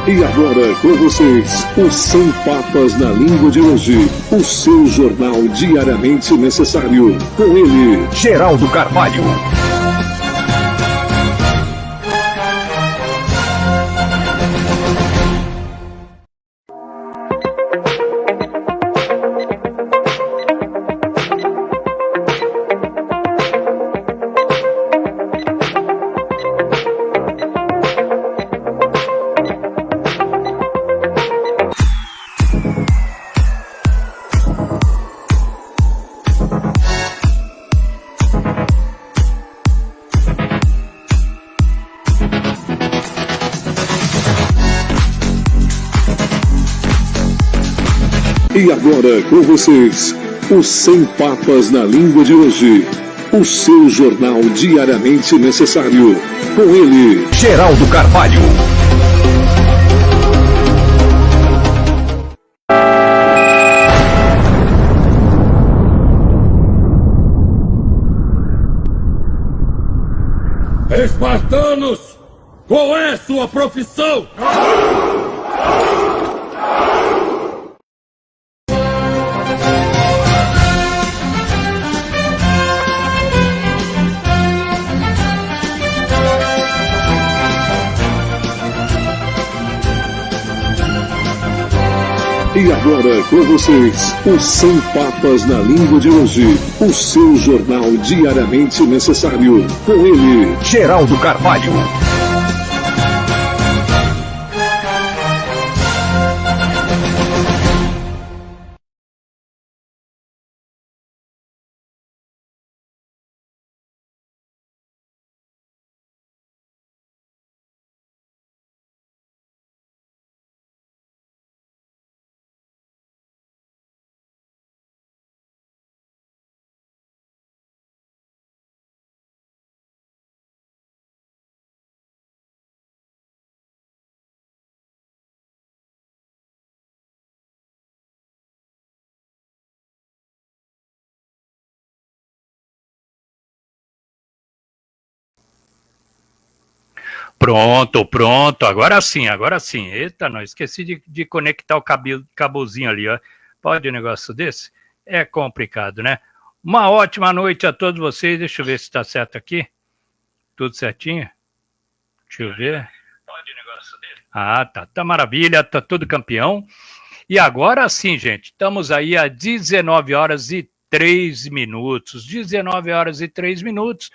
E agora com vocês, o 100 Papas na Língua de hoje, o seu jornal diariamente necessário. Com ele, Geraldo Carvalho. E agora com vocês, os 100 Papas na Língua de hoje, o seu jornal diariamente necessário. Com ele, Geraldo Carvalho. Espartanos, qual é sua profissão? E agora com vocês, os 100 Papas na Língua de hoje, o seu jornal diariamente necessário. Com ele, Geraldo Carvalho. Pronto. Agora sim. Eita, não, esqueci de conectar o cabozinho ali, ó. Pode um negócio desse? É complicado, né? Uma ótima noite a todos vocês. Deixa eu ver se está certo aqui. Tudo certinho? Deixa eu ver. Pode um negócio desse? Ah, tá maravilha, tá tudo campeão. E agora sim, gente, estamos aí a 19 horas e 3 minutos. 19 horas e 3 minutos.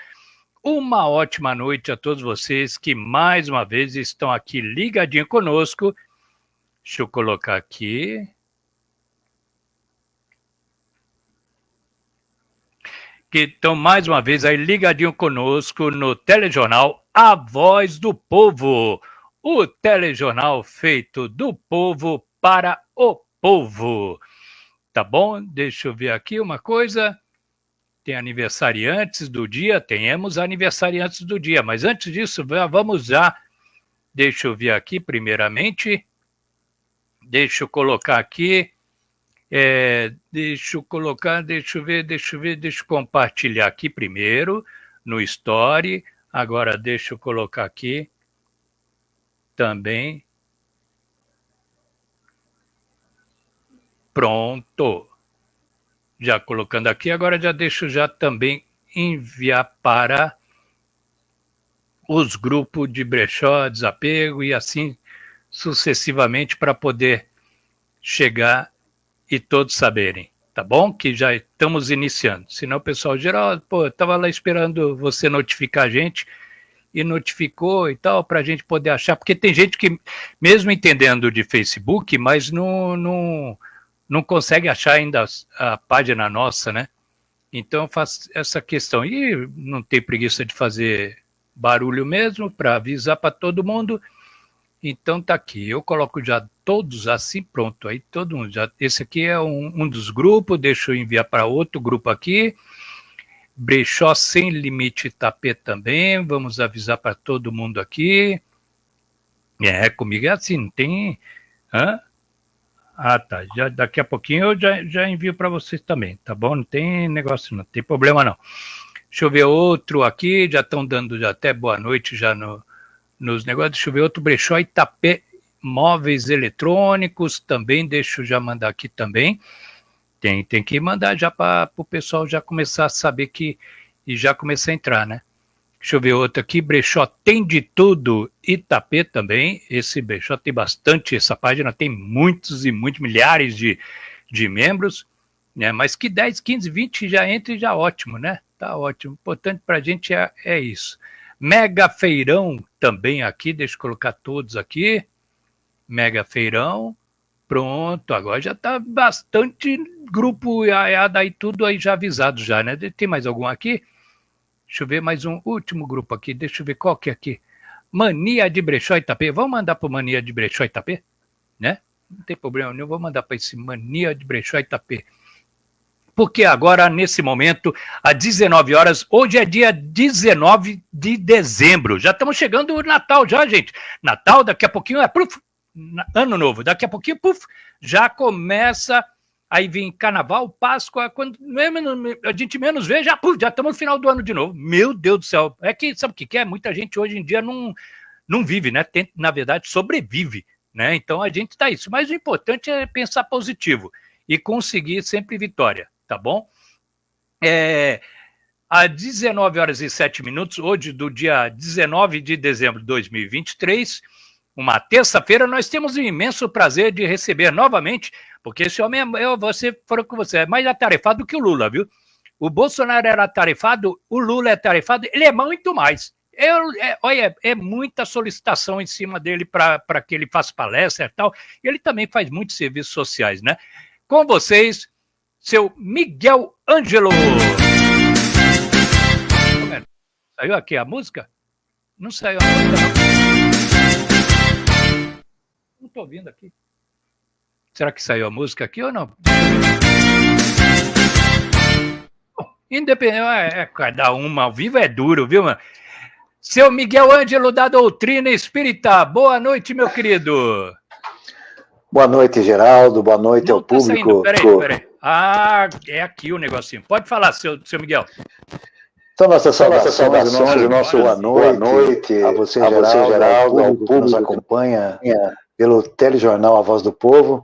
Uma ótima noite a todos vocês que mais uma vez estão aqui ligadinho conosco. Deixa eu colocar aqui. Que estão mais uma vez aí ligadinho conosco no telejornal A Voz do Povo. O telejornal feito do povo para o povo. Tá bom? Deixa eu ver aqui uma coisa. Tem aniversariantes do dia? Temos aniversariantes do dia, mas antes disso, vamos já. Deixa eu ver aqui, primeiramente. Deixa eu colocar aqui. Deixa eu compartilhar aqui primeiro, no Story. Agora, deixa eu colocar aqui também. Pronto. Já colocando aqui, agora já deixo já também enviar para os grupos de brechó, desapego e assim sucessivamente para poder chegar e todos saberem, tá bom? Que já estamos iniciando. Senão o pessoal geral, estava lá esperando você notificar a gente e notificou e tal, para a gente poder achar, porque tem gente que, mesmo entendendo de Facebook, mas não consegue achar ainda a página nossa, né? Então eu faço essa questão. E não tem preguiça de fazer barulho mesmo, para avisar para todo mundo. Então tá aqui. Eu coloco já todos assim, pronto. Aí todo mundo já. Esse aqui é um dos grupos, deixa eu enviar para outro grupo aqui. Brechó Sem Limite Itapê também. Vamos avisar para todo mundo aqui. Comigo é assim, não tem. Tá. Já, daqui a pouquinho eu já envio para vocês também, tá bom? Não tem negócio, não tem problema não. Deixa eu ver outro aqui, já estão dando já até boa noite já nos negócios. Deixa eu ver outro brechó móveis eletrônicos, também deixa eu já mandar aqui também. Tem que mandar já para o pessoal já começar a saber que e já começar a entrar, né? Deixa eu ver outro aqui, Brechó tem de tudo, Itapê também, esse Brechó tem bastante, essa página tem muitos e muitos, milhares de membros, né? Mas que 10, 15, 20 já entra e já ótimo, né? Tá ótimo, o importante pra gente é isso. Mega Feirão também aqui, deixa eu colocar todos aqui, Mega Feirão, pronto, agora já tá bastante grupo daí tudo aí já avisado já, né? Tem mais algum aqui? Deixa eu ver mais um último grupo aqui. Deixa eu ver qual que é aqui. Mania de Brechó Itapê. Vamos mandar para Mania de Brechó Itapê? Né? Não tem problema nenhum. Vou mandar para esse Mania de Brechó Itapê. Porque agora, nesse momento, às 19 horas, hoje é dia 19 de dezembro. Já estamos chegando o Natal já, gente. Natal, daqui a pouquinho puf, Ano Novo. Daqui a pouquinho, puf, já começa... Aí vem Carnaval, Páscoa, quando a gente menos vê, já estamos no final do ano de novo. Meu Deus do céu. É que, sabe o que é? Muita gente hoje em dia não vive, né? Na verdade, sobrevive, né? Então a gente tá isso. Mas o importante é pensar positivo e conseguir sempre vitória, tá bom? Às 19 horas e 7 minutos, hoje do dia 19 de dezembro de 2023, uma terça-feira, nós temos o imenso prazer de receber novamente, porque esse homem, você falou com você, é mais atarefado do que o Lula, viu? O Bolsonaro era atarefado, o Lula é atarefado, ele é muito mais. Olha, é muita solicitação em cima dele para que ele faça palestra e tal, e ele também faz muitos serviços sociais, né? Com vocês, seu Miguel Ângelo. Saiu aqui a música? Não saiu a música, não estou ouvindo aqui. Será que saiu a música aqui ou não? Independente, cada uma ao vivo é duro, viu, mano? Seu Miguel Ângelo da Doutrina Espírita, boa noite, meu querido. Boa noite, Geraldo, boa noite ao público. Peraí. É aqui o negocinho. Pode falar, seu Miguel. Então, nossas saudações, o nosso boa noite a você, Geraldo, ao público que nos acompanha pelo telejornal A Voz do Povo.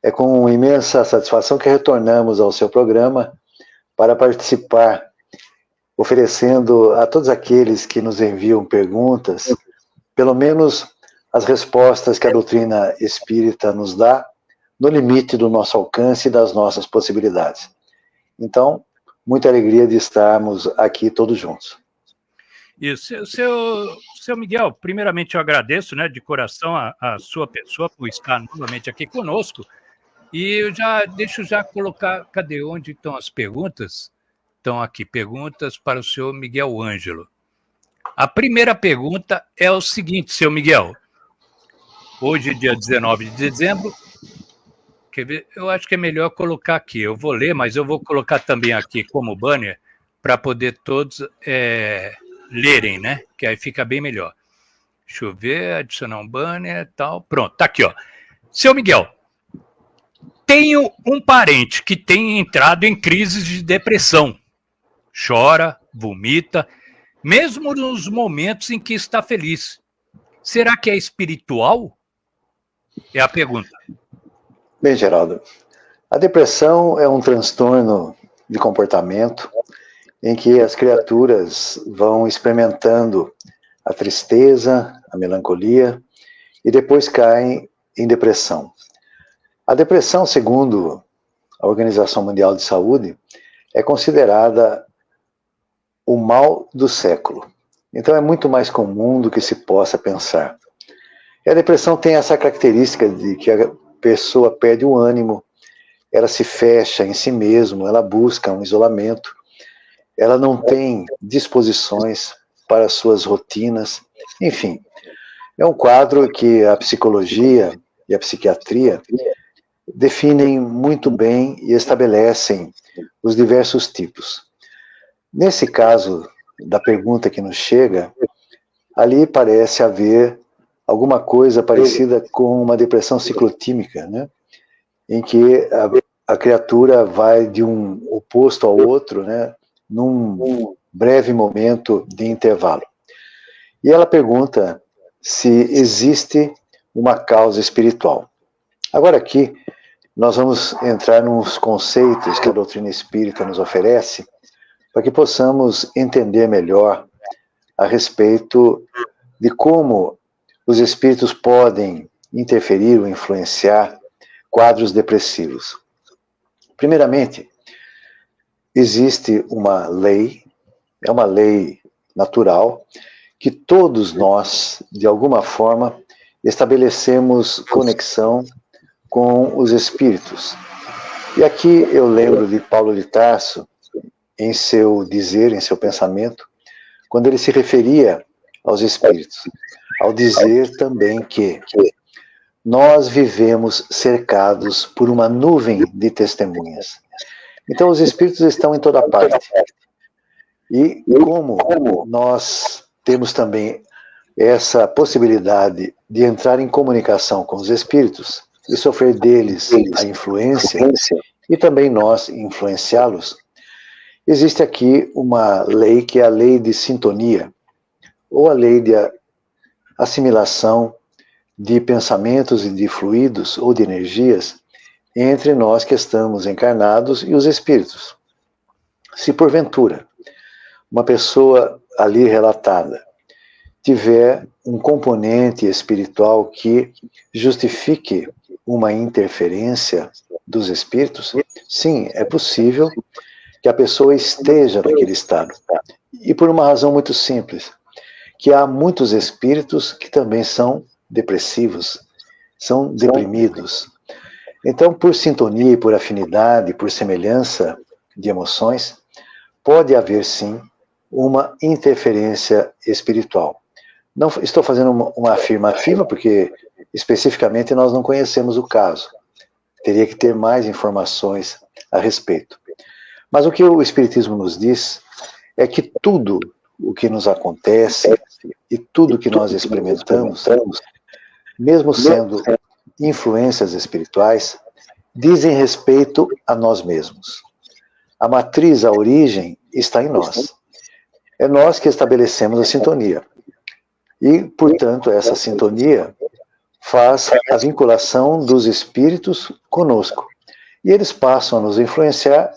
É com imensa satisfação que retornamos ao seu programa para participar, oferecendo a todos aqueles que nos enviam perguntas, pelo menos as respostas que a doutrina espírita nos dá, no limite do nosso alcance e das nossas possibilidades. Então, muita alegria de estarmos aqui todos juntos. Isso, seu Miguel, primeiramente eu agradeço, né, de coração a sua pessoa por estar novamente aqui conosco. E eu deixo colocar, cadê, onde estão as perguntas? Estão aqui, perguntas para o senhor Miguel Ângelo. A primeira pergunta é o seguinte, seu Miguel. Hoje, dia 19 de dezembro, quer ver? Eu acho que é melhor colocar aqui. Eu vou ler, mas eu vou colocar também aqui como banner para poder todos lerem, né? Que aí fica bem melhor. Deixa eu ver, adicionar um banner e tal. Pronto, tá aqui, ó. Seu Miguel, tenho um parente que tem entrado em crises de depressão. Chora, vomita, mesmo nos momentos em que está feliz. Será que é espiritual? É a pergunta. Bem, Geraldo, a depressão é um transtorno de comportamento em que as criaturas vão experimentando a tristeza, a melancolia e depois caem em depressão. A depressão, segundo a Organização Mundial de Saúde, é considerada o mal do século. Então é muito mais comum do que se possa pensar. E a depressão tem essa característica de que a pessoa perde o ânimo, ela se fecha em si mesma, ela busca um isolamento, ela não tem disposições para suas rotinas, enfim. É um quadro que a psicologia e a psiquiatria definem muito bem e estabelecem os diversos tipos. Nesse caso da pergunta que nos chega, ali parece haver alguma coisa parecida com uma depressão ciclotímica, né? Em que a criatura vai de um oposto ao outro, né? Num breve momento de intervalo. E ela pergunta se existe uma causa espiritual. Agora aqui, nós vamos entrar nos conceitos que a doutrina espírita nos oferece, para que possamos entender melhor a respeito de como os espíritos podem interferir ou influenciar quadros depressivos. Primeiramente, existe uma lei, é uma lei natural, que todos nós, de alguma forma, estabelecemos conexão com os espíritos. E aqui eu lembro de Paulo de Tarso, em seu dizer, em seu pensamento, quando ele se referia aos espíritos, ao dizer também que nós vivemos cercados por uma nuvem de testemunhas. Então os espíritos estão em toda parte. E como nós temos também essa possibilidade de entrar em comunicação com os espíritos e sofrer deles a influência, e também nós influenciá-los, existe aqui uma lei que é a lei de sintonia, ou a lei de assimilação de pensamentos e de fluidos ou de energias entre nós que estamos encarnados e os espíritos. Se porventura uma pessoa ali relatada tiver um componente espiritual que justifique uma interferência dos espíritos, sim, é possível que a pessoa esteja naquele estado. E por uma razão muito simples, que há muitos espíritos que também são depressivos, são deprimidos. Então, por sintonia, por afinidade, por semelhança de emoções, pode haver sim uma interferência espiritual. Não estou fazendo uma afirmativa, porque especificamente nós não conhecemos o caso. Teria que ter mais informações a respeito. Mas o que o Espiritismo nos diz é que tudo o que nos acontece e tudo o que nós experimentamos, mesmo sendo influências espirituais, dizem respeito a nós mesmos. A matriz, a origem, está em nós. É nós que estabelecemos a sintonia. E, portanto, essa sintonia faz a vinculação dos espíritos conosco. E eles passam a nos influenciar,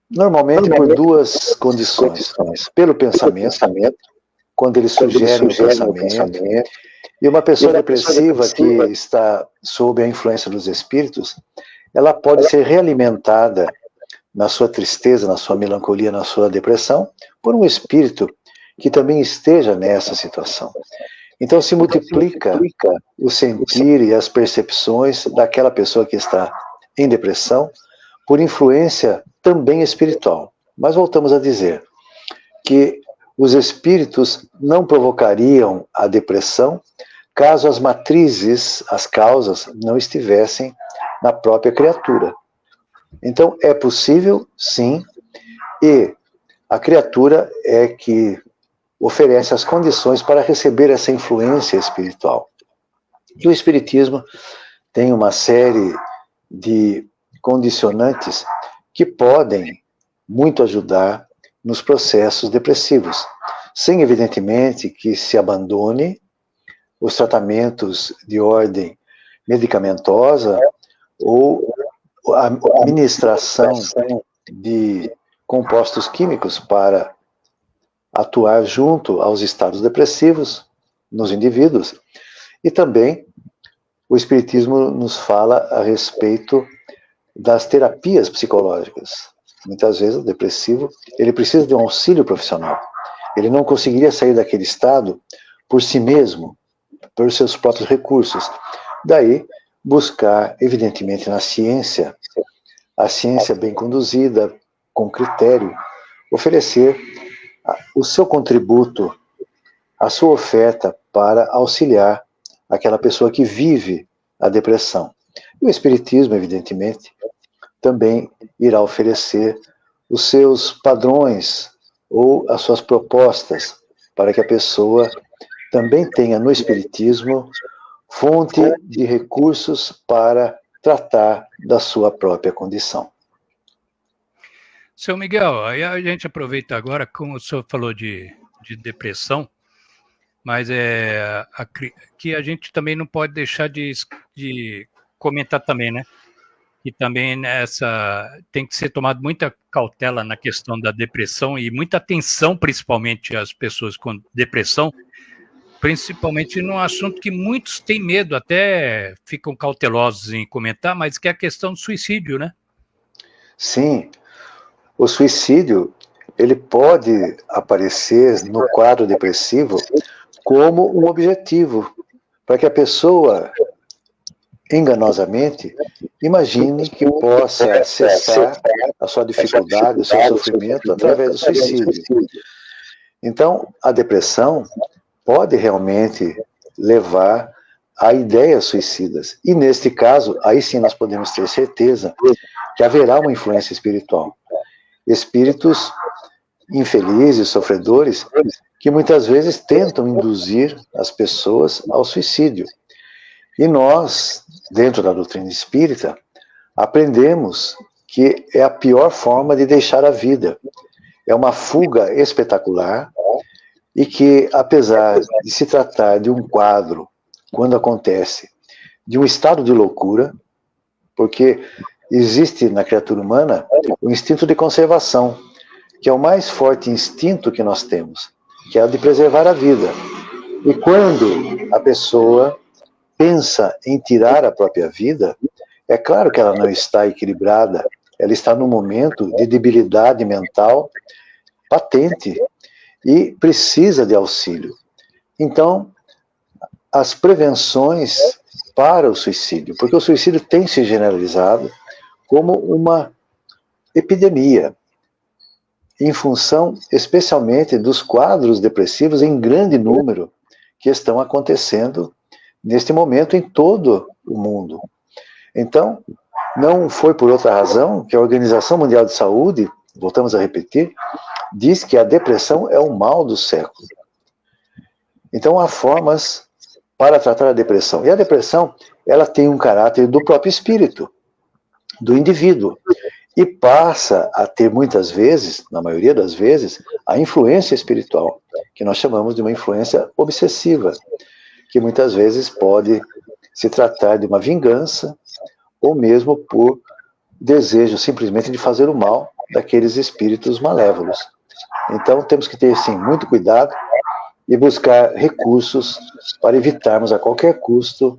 normalmente por duas condições. Pelo pensamento, quando eles sugerem o pensamento. E uma pessoa depressiva que está sob a influência dos espíritos, ela pode ser realimentada na sua tristeza, na sua melancolia, na sua depressão, por um espírito que também esteja nessa situação. Então se multiplica o sentir e as percepções daquela pessoa que está em depressão por influência também espiritual. Mas voltamos a dizer que os espíritos não provocariam a depressão caso as matrizes, as causas, não estivessem na própria criatura. Então é possível, sim, e a criatura é que oferece as condições para receber essa influência espiritual. E o Espiritismo tem uma série de condicionantes que podem muito ajudar nos processos depressivos, sem evidentemente que se abandone os tratamentos de ordem medicamentosa ou a administração de compostos químicos para atuar junto aos estados depressivos nos indivíduos. E também o Espiritismo nos fala a respeito das terapias psicológicas. Muitas vezes o depressivo, ele precisa de um auxílio profissional. Ele não conseguiria sair daquele estado por si mesmo, por seus próprios recursos. Daí, buscar, evidentemente, na ciência, a ciência bem conduzida, com critério, oferecer o seu contributo, a sua oferta para auxiliar aquela pessoa que vive a depressão. E o Espiritismo, evidentemente, também irá oferecer os seus padrões ou as suas propostas para que a pessoa também tenha no Espiritismo fonte de recursos para tratar da sua própria condição. Seu Miguel, aí a gente aproveita agora, como o senhor falou de depressão, mas que a gente também não pode deixar de comentar também, né? E também tem que ser tomado muita cautela na questão da depressão e muita atenção, principalmente às pessoas com depressão, principalmente num assunto que muitos têm medo, até ficam cautelosos em comentar, mas que é a questão do suicídio, né? Sim, o suicídio, ele pode aparecer no quadro depressivo como um objetivo, para que a pessoa, enganosamente, imagine que possa cessar a sua dificuldade, o seu sofrimento através do suicídio. Então, a depressão pode realmente levar a ideias suicidas. E neste caso, aí sim nós podemos ter certeza que haverá uma influência espiritual. Espíritos infelizes, sofredores, que muitas vezes tentam induzir as pessoas ao suicídio. E nós, dentro da doutrina espírita, aprendemos que é a pior forma de deixar a vida. É uma fuga espetacular e que, apesar de se tratar de um quadro, quando acontece, de um estado de loucura, porque existe na criatura humana o instinto de conservação, que é o mais forte instinto que nós temos, que é o de preservar a vida. E quando a pessoa pensa em tirar a própria vida, é claro que ela não está equilibrada, ela está num momento de debilidade mental patente e precisa de auxílio. Então, as prevenções para o suicídio, porque o suicídio tem se generalizado como uma epidemia, em função especialmente dos quadros depressivos em grande número que estão acontecendo neste momento em todo o mundo. Então, não foi por outra razão que a Organização Mundial de Saúde, voltamos a repetir, diz que a depressão é o mal do século. Então, há formas para tratar a depressão. E a depressão, ela tem um caráter do próprio espírito, do indivíduo. E passa a ter muitas vezes, na maioria das vezes, a influência espiritual, que nós chamamos de uma influência obsessiva, que muitas vezes pode se tratar de uma vingança, ou mesmo por desejo simplesmente de fazer o mal daqueles espíritos malévolos. Então temos que ter, sim, muito cuidado e buscar recursos para evitarmos a qualquer custo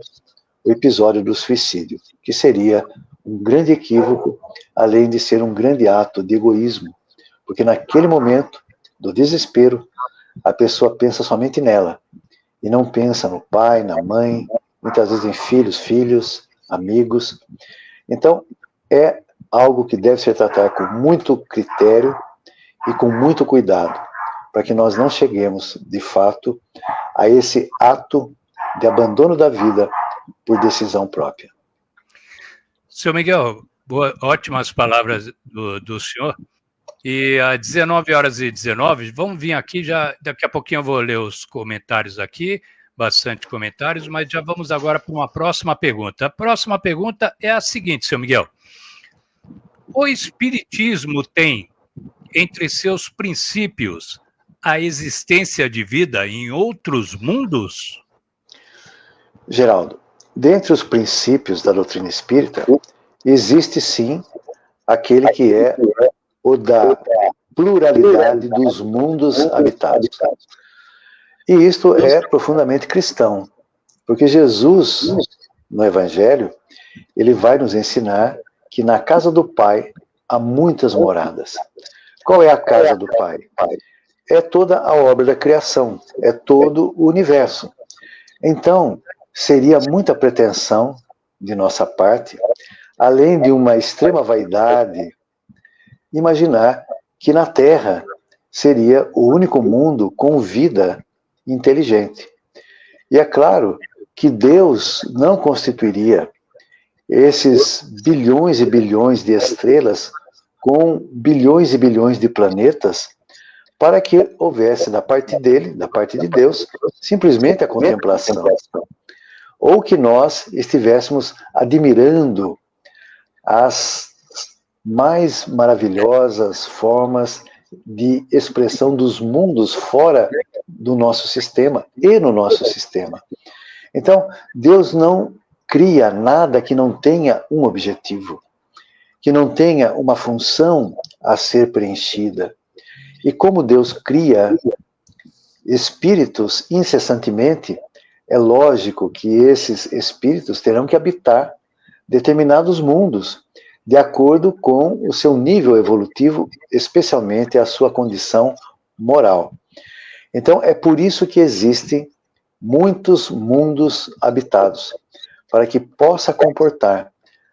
o episódio do suicídio, que seria um grande equívoco, além de ser um grande ato de egoísmo, porque naquele momento do desespero, a pessoa pensa somente nela, e não pensa no pai, na mãe, muitas vezes em filhos, amigos. Então, é algo que deve ser tratado com muito critério e com muito cuidado, para que nós não cheguemos, de fato, a esse ato de abandono da vida por decisão própria. Seu Miguel, ótimas palavras do senhor. E às 19h19, vamos vir aqui, daqui a pouquinho eu vou ler os comentários aqui, bastante comentários, mas já vamos agora para uma próxima pergunta. A próxima pergunta é a seguinte, seu Miguel. O Espiritismo tem, entre seus princípios, a existência de vida em outros mundos? Geraldo, dentre os princípios da doutrina espírita, existe sim aquele que é o da pluralidade dos mundos habitados. E isto é profundamente cristão, porque Jesus, no Evangelho, ele vai nos ensinar que na casa do Pai há muitas moradas. Qual é a casa do Pai? É toda a obra da criação, é todo o universo. Então, seria muita pretensão de nossa parte, além de uma extrema vaidade, imaginar que na Terra seria o único mundo com vida inteligente. E é claro que Deus não constituiria esses bilhões e bilhões de estrelas com bilhões e bilhões de planetas para que houvesse da parte dele, da parte de Deus, simplesmente a contemplação. Ou que nós estivéssemos admirando as mais maravilhosas formas de expressão dos mundos fora do nosso sistema e no nosso sistema. Então, Deus não cria nada que não tenha um objetivo, que não tenha uma função a ser preenchida. E como Deus cria espíritos incessantemente, é lógico que esses espíritos terão que habitar determinados mundos, de acordo com o seu nível evolutivo, especialmente a sua condição moral. Então, é por isso que existem muitos mundos habitados, para que possa comportar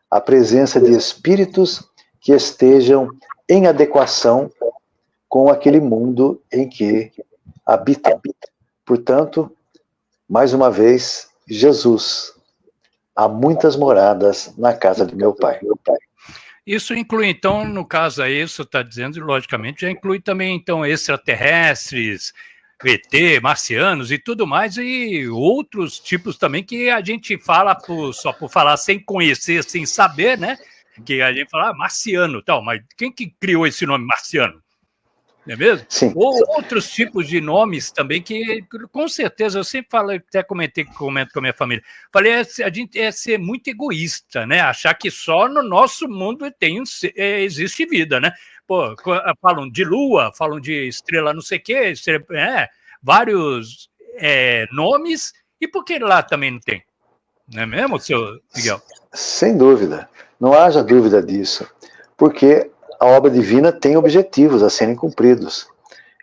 a presença de espíritos que estejam em adequação com aquele mundo em que habitam. Portanto, mais uma vez, Jesus, há muitas moradas na casa de meu Pai. Isso inclui, então, no caso aí, você está dizendo, logicamente, já inclui também, então, extraterrestres, ET, marcianos e tudo mais, e outros tipos também que a gente fala só por falar sem conhecer, sem saber, né? Que a gente fala marciano, tal, mas quem que criou esse nome marciano? Não é mesmo? Sim. Ou outros tipos de nomes também que, com certeza, eu sempre falo, até comento com a minha família, falei, a gente é ser muito egoísta, né? Achar que só no nosso mundo existe vida, né? Pô, falam de lua, falam de estrela não sei o quê, vários nomes, e por que lá também não tem? Não é mesmo, seu Miguel? Sem dúvida, não haja dúvida disso, porque a obra divina tem objetivos a serem cumpridos.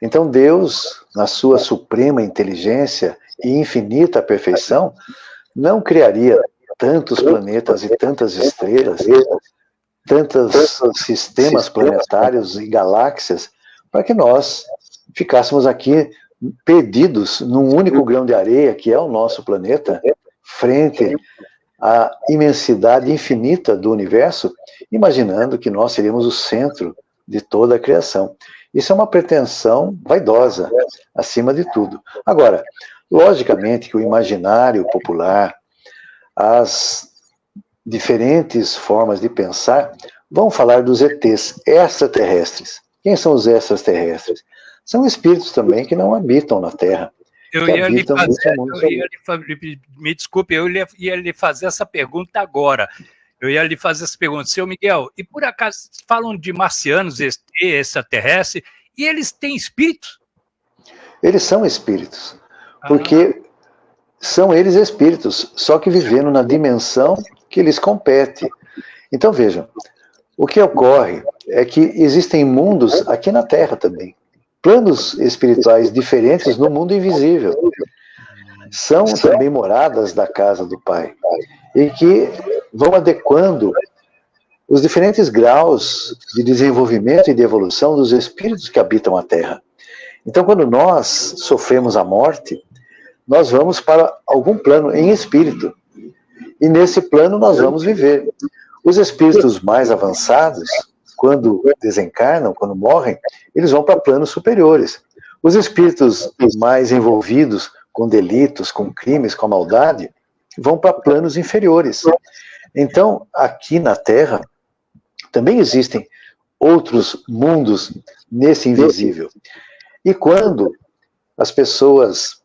Então Deus, na sua suprema inteligência e infinita perfeição, não criaria tantos planetas e tantas estrelas, tantos sistemas planetários e galáxias, para que nós ficássemos aqui perdidos num único grão de areia, que é o nosso planeta, frente à imensidade infinita do universo, imaginando que nós seríamos o centro de toda a criação. Isso é uma pretensão vaidosa, acima de tudo. Agora, logicamente que o imaginário popular, as diferentes formas de pensar, vão falar dos ETs, extraterrestres. Quem são os extraterrestres? São espíritos também que não habitam na Terra. Me desculpe, eu ia lhe fazer essa pergunta agora. Eu ia lhe fazer essa pergunta, seu Miguel, e por acaso falam de marcianos, extraterrestres, e eles têm espíritos? Eles são espíritos, porque são eles espíritos, só que vivendo na dimensão que lhes compete. Então vejam, o que ocorre é que existem mundos aqui na Terra também, planos espirituais diferentes no mundo invisível. São também moradas da casa do Pai, e que vão adequando os diferentes graus de desenvolvimento e de evolução dos espíritos que habitam a Terra. Então, quando nós sofremos a morte, nós vamos para algum plano em espírito, e nesse plano nós vamos viver. Os espíritos mais avançados, quando desencarnam, quando morrem, eles vão para planos superiores. Os espíritos mais envolvidos com delitos, com crimes, com a maldade, vão para planos inferiores. Então, aqui na Terra, também existem outros mundos nesse invisível. E quando as pessoas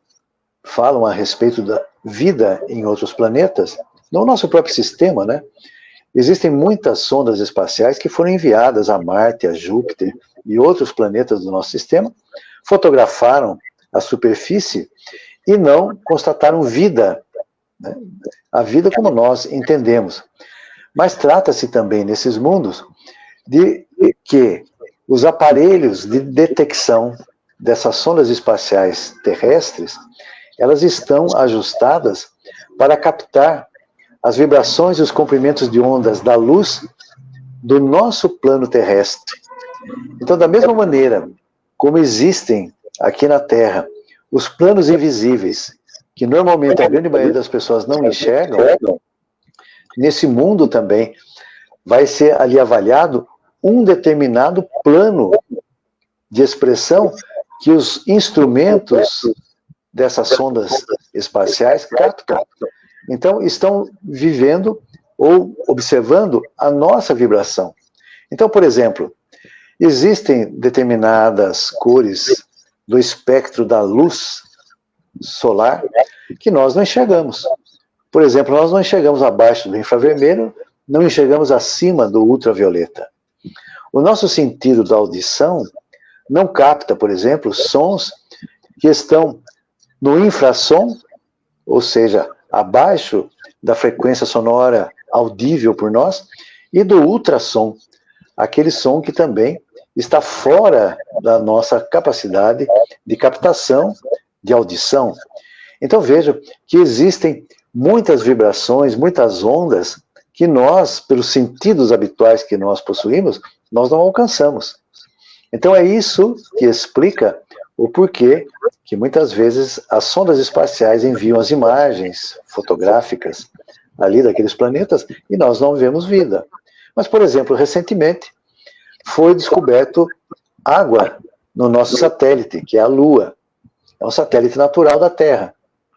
falam a respeito da vida em outros planetas, no nosso próprio sistema, né? Existem muitas sondas espaciais que foram enviadas a Marte, a Júpiter e outros planetas do nosso sistema, fotografaram a superfície e não constataram vida, né? A vida como nós entendemos. Mas trata-se também, nesses mundos, de que os aparelhos de detecção dessas sondas espaciais terrestres, elas estão ajustadas para captar as vibrações e os comprimentos de ondas da luz do nosso plano terrestre. Então, da mesma maneira como existem aqui na Terra os planos invisíveis, que normalmente a grande maioria das pessoas não enxergam, nesse mundo também vai ser ali avaliado um determinado plano de expressão que os instrumentos dessas sondas espaciais captam. Então, estão vivendo ou observando a nossa vibração. Então, por exemplo, existem determinadas cores do espectro da luz solar que nós não enxergamos. Por exemplo, nós não enxergamos abaixo do infravermelho, não enxergamos acima do ultravioleta. O nosso sentido da audição não capta, por exemplo, sons que estão no infrassom, ou seja, abaixo da frequência sonora audível por nós, e do ultrassom, aquele som que também está fora da nossa capacidade de captação, de audição. Então veja que existem muitas vibrações, muitas ondas que nós, pelos sentidos habituais que nós possuímos, nós não alcançamos. Então é isso que explica o porquê que muitas vezes as sondas espaciais enviam as imagens fotográficas ali daqueles planetas e nós não vemos vida. Mas, por exemplo, recentemente foi descoberto água no nosso satélite, que é a Lua. É um satélite natural da Terra.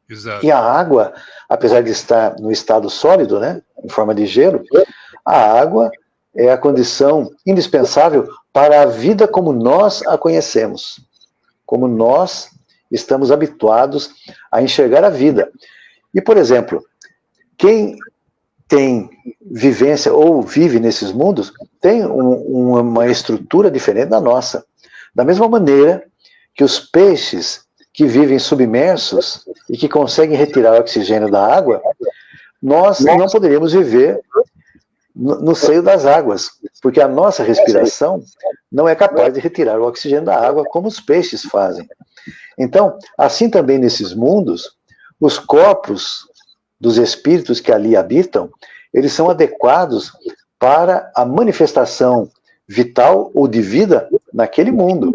Exato. E a água, apesar de estar no estado sólido, né, em forma de gelo, a água é a condição indispensável para a vida como nós a conhecemos, como nós estamos habituados a enxergar a vida. E, por exemplo, quem tem vivência ou vive nesses mundos tem uma estrutura diferente da nossa. Da mesma maneira que os peixes que vivem submersos e que conseguem retirar o oxigênio da água, nós não poderíamos viver no seio das águas, porque a nossa respiração não é capaz de retirar o oxigênio da água como os peixes fazem. Então, assim também nesses mundos, os corpos dos espíritos que ali habitam, eles são adequados para a manifestação vital ou de vida naquele mundo.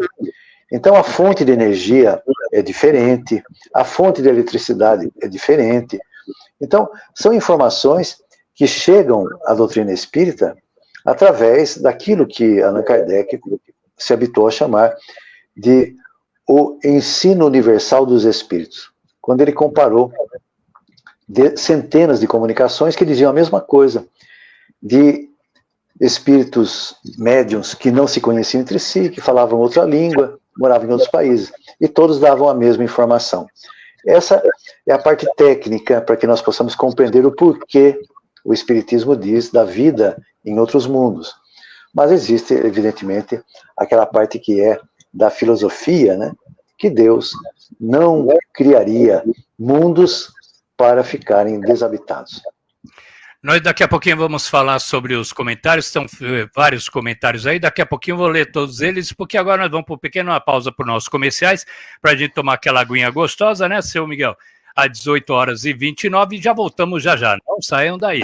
Então, a fonte de energia é diferente, a fonte de eletricidade é diferente. Então, são informações que chegam à doutrina espírita através daquilo que Allan Kardec se habituou a chamar de o ensino universal dos espíritos, quando ele comparou centenas de comunicações que diziam a mesma coisa, de espíritos médiuns que não se conheciam entre si, que falavam outra língua, moravam em outros países, e todos davam a mesma informação. Essa é a parte técnica para que nós possamos compreender o porquê o Espiritismo diz da vida em outros mundos. Mas existe, evidentemente, aquela parte que é da filosofia, né? Que Deus não criaria mundos para ficarem desabitados. Nós daqui a pouquinho vamos falar sobre os comentários, estão vários comentários aí, daqui a pouquinho eu vou ler todos eles, porque agora nós vamos para uma pequena pausa para os nossos comerciais, para a gente tomar aquela aguinha gostosa, né, seu Miguel? Às 18h29 e já voltamos já. Não saiam daí.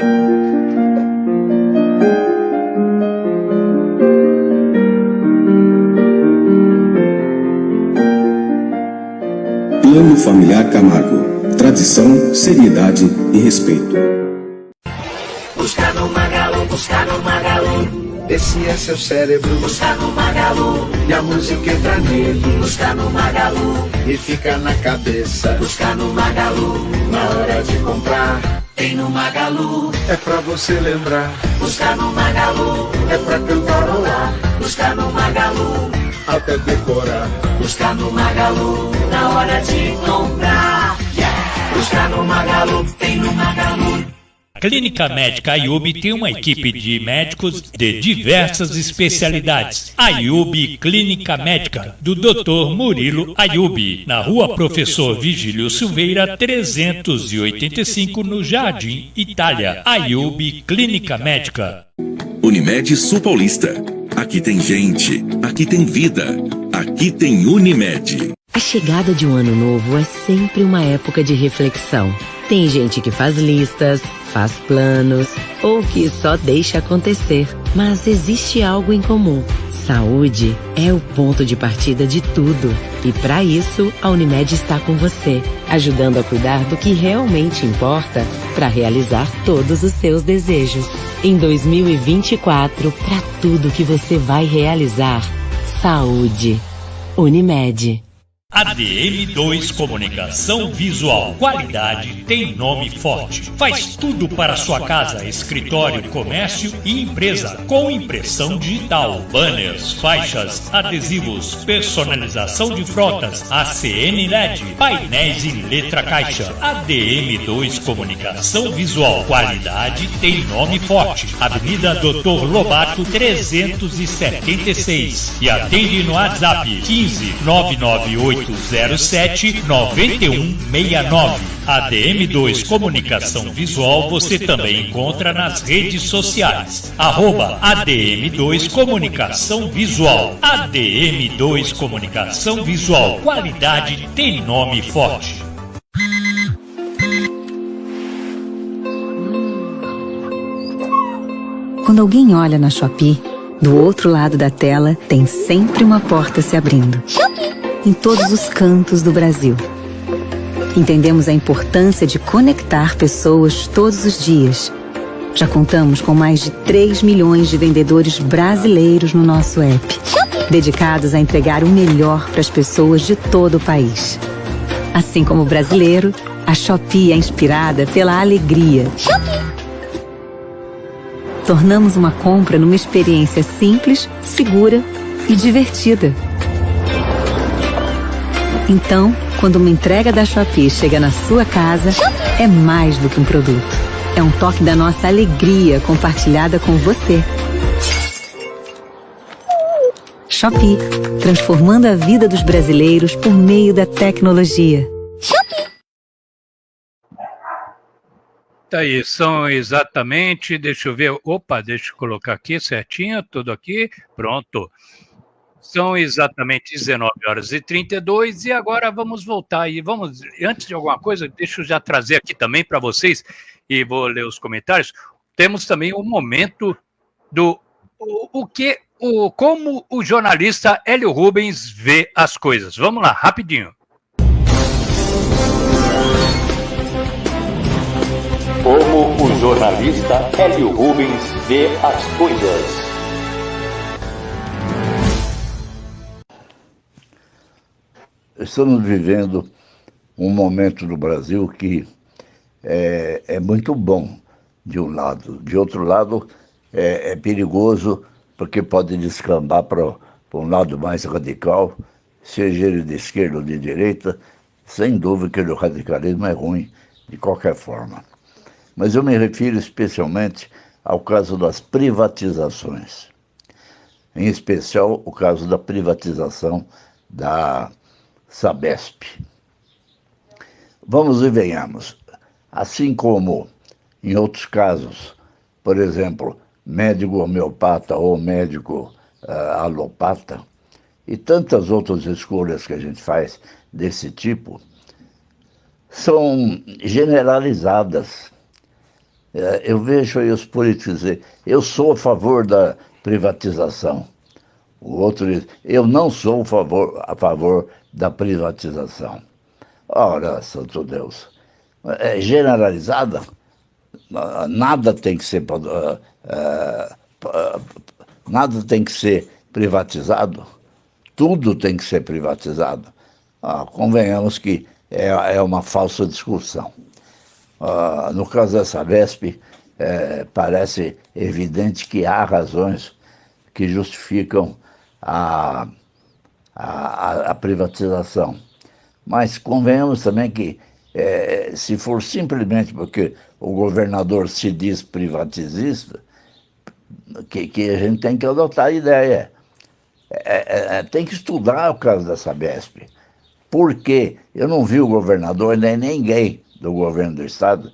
Plano Familiar Camargo. Tradição, seriedade e respeito. Busca no Magalu, busca no Magalu. Esse é seu cérebro. Busca no Magalu. E a música entra nele. Busca no Magalu. E fica na cabeça. Busca no Magalu. Na hora de comprar, tem no Magalu. É pra você lembrar. Busca no Magalu. É pra cantarolar. Busca no Magalu. Até decorar. Busca no Magalu. Na hora de comprar. Yeah! Busca no Magalu. Tem no Magalu. A Clínica Médica Ayub tem uma equipe de médicos de diversas especialidades. Ayub Clínica Médica, do Dr. Murilo Ayub, na Rua Professor Vigílio Silveira, 385, no Jardim Itália. Ayub Clínica Médica. Unimed Sul Paulista. Aqui tem gente, aqui tem vida, aqui tem Unimed. A chegada de um ano novo é sempre uma época de reflexão. Tem gente que faz listas, faz planos ou que só deixa acontecer. Mas existe algo em comum. Saúde é o ponto de partida de tudo. E para isso, a Unimed está com você, ajudando a cuidar do que realmente importa para realizar todos os seus desejos. Em 2024, para tudo que você vai realizar, saúde. Unimed. ADM2 Comunicação Visual. Qualidade tem nome forte. Faz tudo para sua casa, escritório, comércio e empresa. Com impressão digital, banners, faixas, adesivos, personalização de frotas, ACN LED, painéis em letra caixa. ADM2 Comunicação Visual. Qualidade tem nome forte. Avenida Dr. Lobato 376. E atende no WhatsApp 15 998 07 9169. ADM2 Comunicação Visual você também encontra nas redes sociais. @ADM2 Comunicação Visual. ADM2 Comunicação Visual. Qualidade tem nome forte. Quando alguém olha na Shopee, do outro lado da tela tem sempre uma porta se abrindo. Em todos os cantos do Brasil. Entendemos a importância de conectar pessoas todos os dias. Já contamos com mais de 3 milhões de vendedores brasileiros no nosso app, dedicados a entregar o melhor para as pessoas de todo o país. Assim como o brasileiro, a Shopee é inspirada pela alegria. Tornamos uma compra numa experiência simples, segura e divertida. Então, quando uma entrega da Shopee chega na sua casa, é mais do que um produto. É um toque da nossa alegria compartilhada com você. Shopee, transformando a vida dos brasileiros por meio da tecnologia. Tá aí, são exatamente, deixa eu ver, deixa eu colocar aqui certinho, tudo aqui, pronto. São exatamente 19h32 e agora vamos voltar aí. Antes de alguma coisa, deixa eu já trazer aqui também para vocês e vou ler os comentários. Temos também o momento do como o jornalista Hélio Rubens vê as coisas. Vamos lá, rapidinho. Como o jornalista Hélio Rubens vê as coisas. Estamos vivendo um momento no Brasil que é muito bom, de um lado. De outro lado, é perigoso, porque pode descambar para um lado mais radical, seja ele de esquerda ou de direita. Sem dúvida que o radicalismo é ruim, de qualquer forma. Mas eu me refiro especialmente ao caso das privatizações. Em especial, o caso da privatização da Sabesp. Vamos e venhamos. Assim como em outros casos, por exemplo, médico homeopata ou médico alopata, e tantas outras escolhas que a gente faz desse tipo, são generalizadas. Eu vejo aí os políticos dizer, eu sou a favor da privatização. O outro diz, eu não sou a favor da privatização. Ora, santo Deus, é generalizada, nada tem que ser privatizado, tudo tem que ser privatizado. Convenhamos que é uma falsa discussão. No caso da Sabesp, parece evidente que há razões que justificam a privatização. Mas convenhamos também que, se for simplesmente porque o governador se diz privatizista, que a gente tem que adotar a ideia. Tem que estudar o caso da Sabesp. Por quê? Eu não vi o governador nem ninguém do governo do estado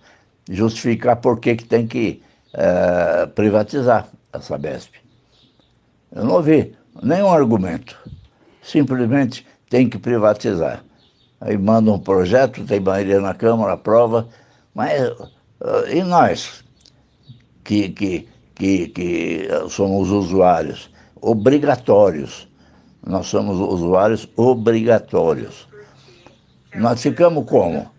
justificar por que tem que privatizar a Sabesp. Eu não ouvi nenhum argumento. Simplesmente tem que privatizar. Aí manda um projeto, tem maioria na Câmara, aprova, mas e nós, que somos usuários obrigatórios, nós somos usuários obrigatórios. Nós ficamos como?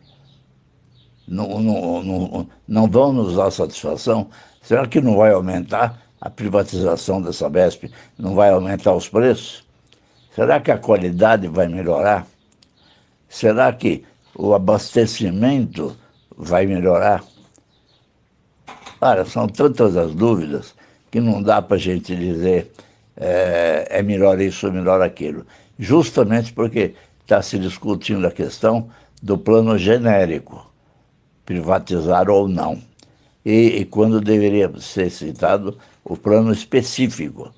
Não vão nos dar satisfação? Será que não vai aumentar a privatização da Sabesp? Não vai aumentar os preços? Será que a qualidade vai melhorar? será que o abastecimento vai melhorar? Olha, são tantas as dúvidas que não dá para a gente dizer é melhor isso ou melhor aquilo. Justamente porque está se discutindo a questão do plano genérico, privatizar ou não. E quando deveria ser citado o plano específico.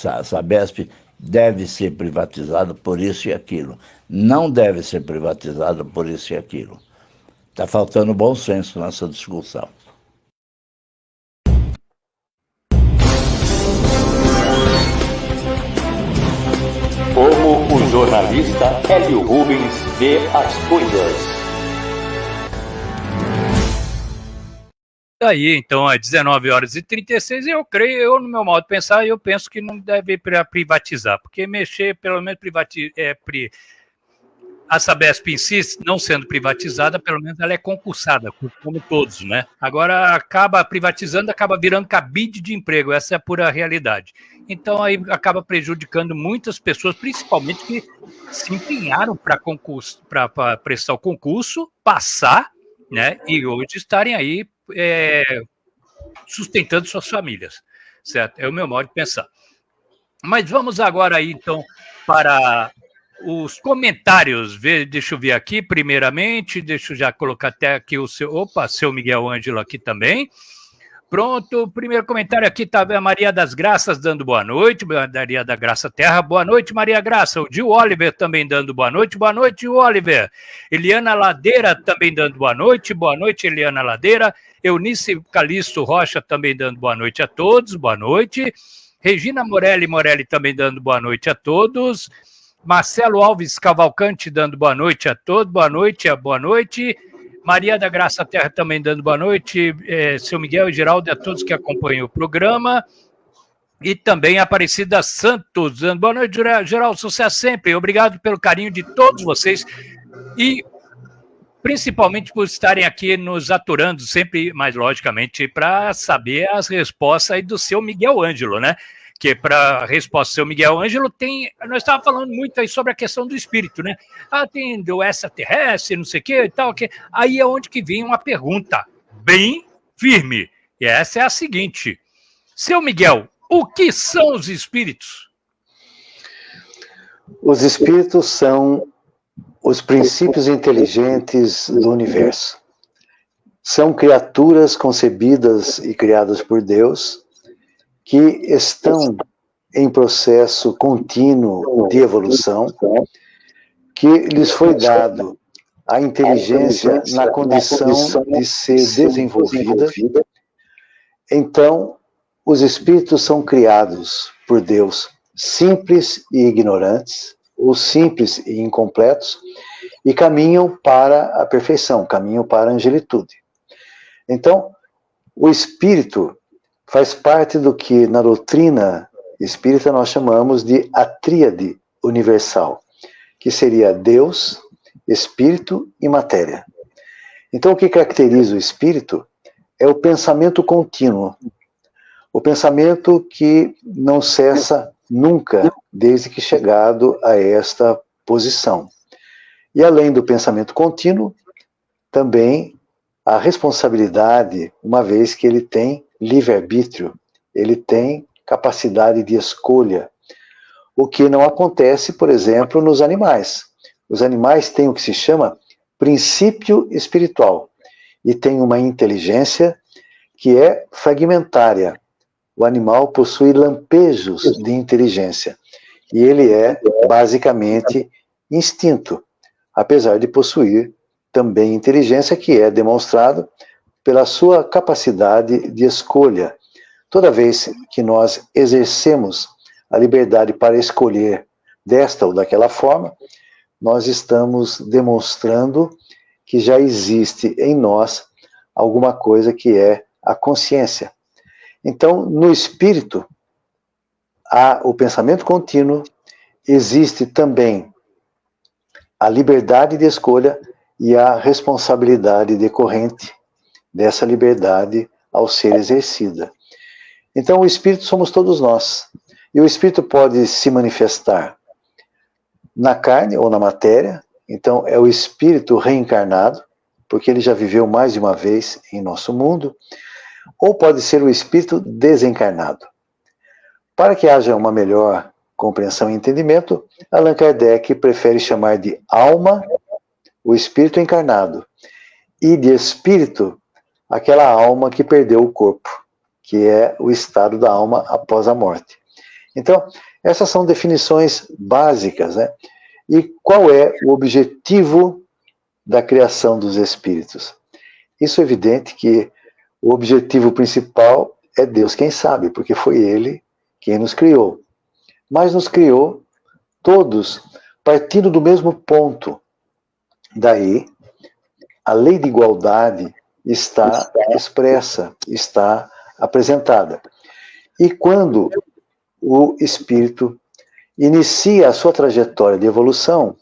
A Sabesp deve ser privatizada por isso e aquilo. Não deve ser privatizada por isso e aquilo. Está faltando bom senso nessa discussão. Como o jornalista Hélio Rubens vê as coisas. Daí, então, às 19h36, eu creio, no meu modo de pensar, eu penso que não deve privatizar, porque mexer, pelo menos a Sabesp em si, não sendo privatizada, pelo menos ela é concursada, como todos, né? Agora, acaba privatizando, acaba virando cabide de emprego, essa é a pura realidade. Então, aí acaba prejudicando muitas pessoas, principalmente que se empenharam para prestar o concurso, passar, né? E hoje estarem aí sustentando suas famílias, certo? É o meu modo de pensar. Mas vamos agora aí, então, para os comentários. Deixa eu ver aqui, primeiramente, deixa eu já colocar até aqui o seu Miguel Ângelo aqui também. Pronto, primeiro comentário aqui está a Maria das Graças dando boa noite, Maria da Graça Terra, boa noite, Maria Graça. O Gil Oliver também dando boa noite, Gil Oliver. Eliana Ladeira também dando boa noite, Eliana Ladeira. Eunice Calixto Rocha também dando boa noite a todos, boa noite. Regina Morelli também dando boa noite a todos. Marcelo Alves Cavalcante dando boa noite a todos, boa noite. Maria da Graça Terra também dando boa noite, seu Miguel e Geraldo, a todos que acompanham o programa. E também Aparecida Santos dando boa noite, Geraldo, sucesso sempre. Obrigado pelo carinho de todos vocês e principalmente por estarem aqui nos aturando sempre, mais logicamente, para saber as respostas aí do seu Miguel Ângelo, né? Que para a resposta do seu Miguel Ângelo nós estávamos falando muito aí sobre a questão do espírito, né? Tem do extraterrestre, não sei o que e tal. Aí é onde que vem uma pergunta bem firme. E essa é a seguinte. Seu Miguel, o que são os espíritos? Os espíritos são os princípios inteligentes do universo. São criaturas concebidas e criadas por Deus, que estão em processo contínuo de evolução, que lhes foi dado a inteligência na condição de ser desenvolvida. Então, os espíritos são criados por Deus simples e ignorantes, ou simples e incompletos, e caminham para a perfeição, caminham para a angelitude. Então, o espírito faz parte do que na doutrina espírita nós chamamos de a tríade universal, que seria Deus, Espírito e Matéria. Então o que caracteriza o espírito é o pensamento contínuo, o pensamento que não cessa nunca desde que chegado a esta posição. E além do pensamento contínuo, também a responsabilidade, uma vez que ele tem livre-arbítrio, ele tem capacidade de escolha, o que não acontece, por exemplo, nos animais. Os animais têm o que se chama princípio espiritual e têm uma inteligência que é fragmentária. O animal possui lampejos de inteligência e ele é basicamente instinto, apesar de possuir também inteligência, que é demonstrado pela sua capacidade de escolha. Toda vez que nós exercemos a liberdade para escolher desta ou daquela forma, nós estamos demonstrando que já existe em nós alguma coisa que é a consciência. Então, no espírito, há o pensamento contínuo, existe também a liberdade de escolha e a responsabilidade decorrente dessa liberdade ao ser exercida. Então, o espírito somos todos nós. E o espírito pode se manifestar na carne ou na matéria, Então, é o espírito reencarnado, porque ele já viveu mais de uma vez em nosso mundo, ou pode ser o espírito desencarnado. Para que haja uma melhor compreensão e entendimento, Allan Kardec prefere chamar de alma o espírito encarnado, e de espírito aquela alma que perdeu o corpo, que é o estado da alma após a morte. Então, essas são definições básicas, né? E qual é o objetivo da criação dos espíritos? Isso é evidente que o objetivo principal é Deus quem sabe, porque foi Ele quem nos criou. Mas nos criou todos partindo do mesmo ponto. Daí, a lei de igualdade está expressa, está apresentada. E quando o espírito inicia a sua trajetória de evolução,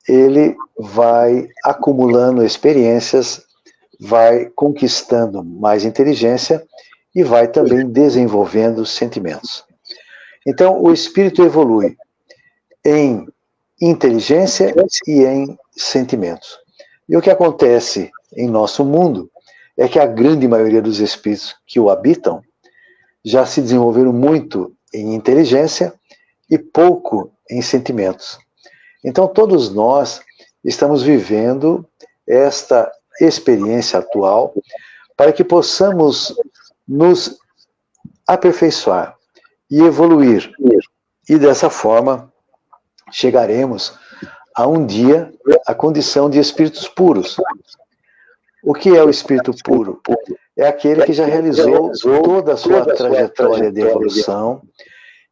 ele vai acumulando experiências, vai conquistando mais inteligência e vai também desenvolvendo sentimentos. Então, o espírito evolui em inteligência e em sentimentos. E o que acontece em nosso mundo é que a grande maioria dos espíritos que o habitam já se desenvolveram muito em inteligência e pouco em sentimentos. Então, todos nós estamos vivendo esta experiência atual para que possamos nos aperfeiçoar e evoluir. E dessa forma, chegaremos a um dia a condição de espíritos puros. O que é o espírito puro? É aquele que já realizou toda a sua trajetória de evolução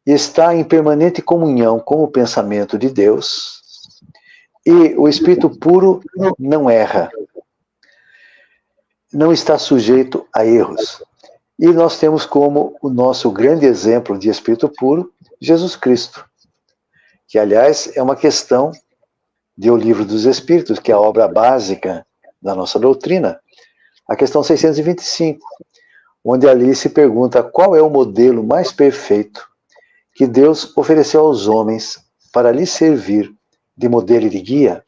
e está em permanente comunhão com o pensamento de Deus. E o espírito puro não erra, não está sujeito a erros. E nós temos como o nosso grande exemplo de espírito puro Jesus Cristo, que, aliás, é uma questão de O Livro dos Espíritos, que é a obra básica da nossa doutrina, a questão 625, onde ali se pergunta qual é o modelo mais perfeito que Deus ofereceu aos homens para lhes servir de modelo e de guia.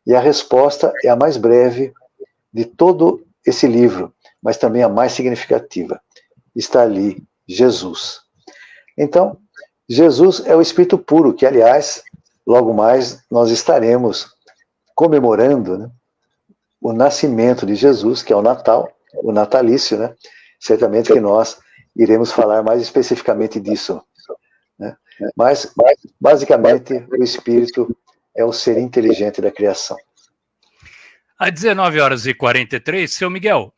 E a resposta é a mais breve de todo esse livro, mas também a mais significativa. Está ali Jesus. Então, Jesus é o Espírito puro, que, aliás, logo mais nós estaremos comemorando, né, o nascimento de Jesus, que é o Natal, o natalício, né? Certamente que nós iremos falar mais especificamente disso, né? Mas, basicamente, o Espírito é o ser inteligente da criação. Às 19h43, seu Miguel,